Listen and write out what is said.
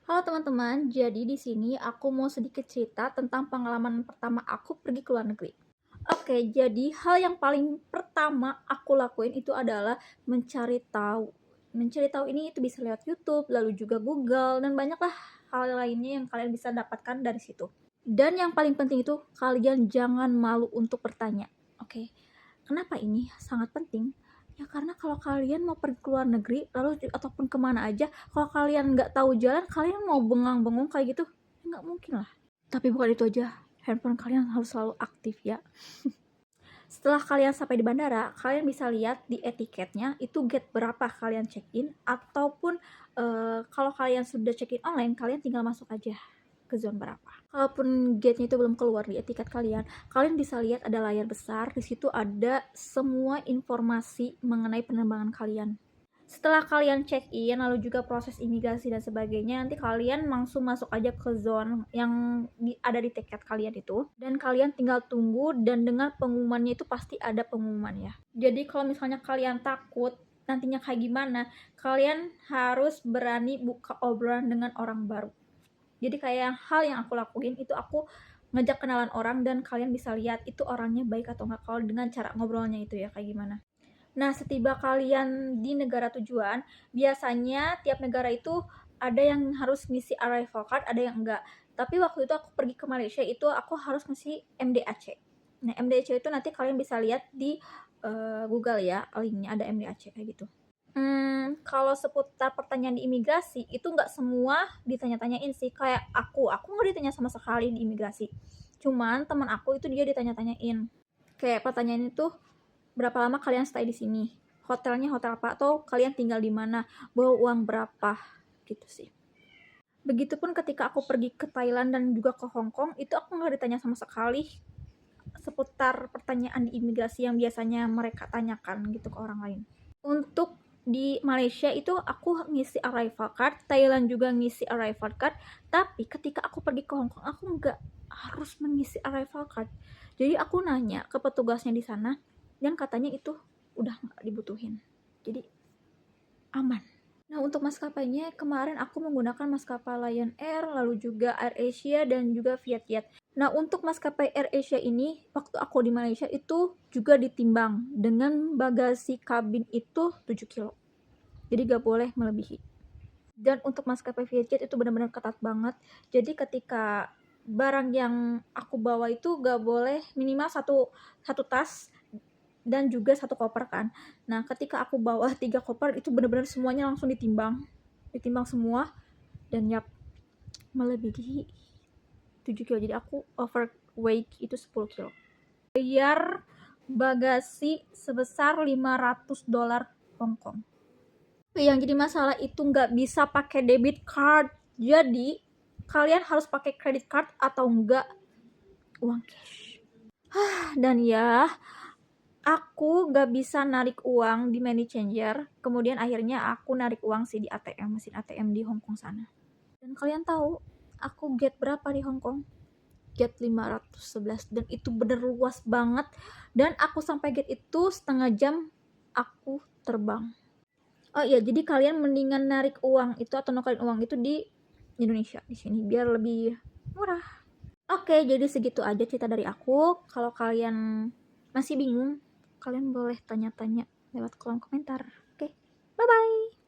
Halo teman-teman, jadi di sini aku mau sedikit cerita tentang pengalaman pertama aku pergi ke luar negeri. Oke, jadi hal yang paling pertama aku lakuin itu adalah mencari tahu. Mencari tahu ini itu bisa lewat YouTube, lalu juga Google, dan banyaklah hal lainnya yang kalian bisa dapatkan dari situ. Dan yang paling penting itu kalian jangan malu untuk bertanya. Oke, kenapa ini sangat penting? Ya karena kalau kalian mau pergi ke luar negeri, lalu ataupun kemana aja, kalau kalian nggak tahu jalan, kalian mau bengang-bengong kayak gitu, ya nggak mungkin lah. Tapi bukan itu aja, handphone kalian harus selalu aktif ya. Setelah kalian sampai di bandara, kalian bisa lihat di etiketnya itu gate berapa kalian check-in, ataupun kalau kalian sudah check-in online, kalian tinggal masuk aja ke zone berapa. Kalaupun gate-nya itu belum keluar di etiket kalian, kalian bisa lihat ada layar besar, di situ ada semua informasi mengenai penerbangan kalian. Setelah kalian check-in, lalu juga proses imigrasi dan sebagainya, nanti kalian langsung masuk aja ke zone yang ada di tiket kalian itu. Dan kalian tinggal tunggu, dan dengan pengumumannya itu pasti ada pengumuman ya. Jadi kalau misalnya kalian takut nantinya kayak gimana, kalian harus berani buka obrolan dengan orang baru. Jadi kayak hal yang aku lakuin itu aku ngajak kenalan orang, dan kalian bisa lihat itu orangnya baik atau enggak kalau dengan cara ngobrolnya itu ya kayak gimana. Nah, setiba kalian di negara tujuan, biasanya tiap negara itu ada yang harus ngisi arrival card, ada yang enggak. Tapi waktu itu aku pergi ke Malaysia itu aku harus ngisi MDAC. Nah, MDAC itu nanti kalian bisa lihat di Google ya, linknya ada MDAC kayak gitu. Kalau seputar pertanyaan di imigrasi itu nggak semua ditanya-tanyain sih. Kayak aku nggak ditanya sama sekali di imigrasi. Cuman teman aku itu dia ditanya-tanyain. Kayak pertanyaan itu, berapa lama kalian stay di sini? Hotelnya hotel apa? Atau kalian tinggal di mana? Bawa uang berapa? Gitu sih. Begitupun ketika aku pergi ke Thailand dan juga ke Hong Kong, itu aku nggak ditanya sama sekali seputar pertanyaan di imigrasi yang biasanya mereka tanyakan gitu ke orang lain. Untuk di Malaysia itu aku ngisi arrival card, Thailand juga ngisi arrival card, tapi ketika aku pergi ke Hong Kong aku nggak harus mengisi arrival card. Jadi aku nanya ke petugasnya di sana, dan katanya itu udah nggak dibutuhin. Jadi aman. Nah, untuk maskapainya kemarin aku menggunakan maskapai Lion Air, lalu juga AirAsia dan juga Vietjet. Nah, untuk maskapai AirAsia ini waktu aku di Malaysia itu juga ditimbang dengan bagasi kabin itu 7 kilo. Jadi gak boleh melebihi. Dan untuk maskapai Vietjet itu benar-benar ketat banget. Jadi ketika barang yang aku bawa itu gak boleh minimal satu tas dan juga satu koper kan. Nah, ketika aku bawa 3 koper itu benar-benar semuanya langsung ditimbang semua, dan yap, melebihi 7 kilo. Jadi aku overweight itu 10 kilo. Bayar bagasi sebesar $500 Hongkong. Yang jadi masalah itu nggak bisa pakai debit card. Jadi kalian harus pakai credit card atau enggak uang cash. Dan ya, aku gak bisa narik uang di money changer. Kemudian akhirnya aku narik uang sih di ATM, mesin ATM di Hongkong sana. Dan kalian tahu aku gate berapa di Hongkong? Gate 511, dan itu bener luas banget. Dan aku sampai gate itu setengah jam aku terbang. Oh iya, jadi kalian mendingan narik uang itu atau nukerin uang itu di Indonesia di sini biar lebih murah. Oke, jadi segitu aja cerita dari aku. Kalau kalian masih bingung, kalian boleh tanya-tanya lewat kolom komentar. Oke, bye-bye.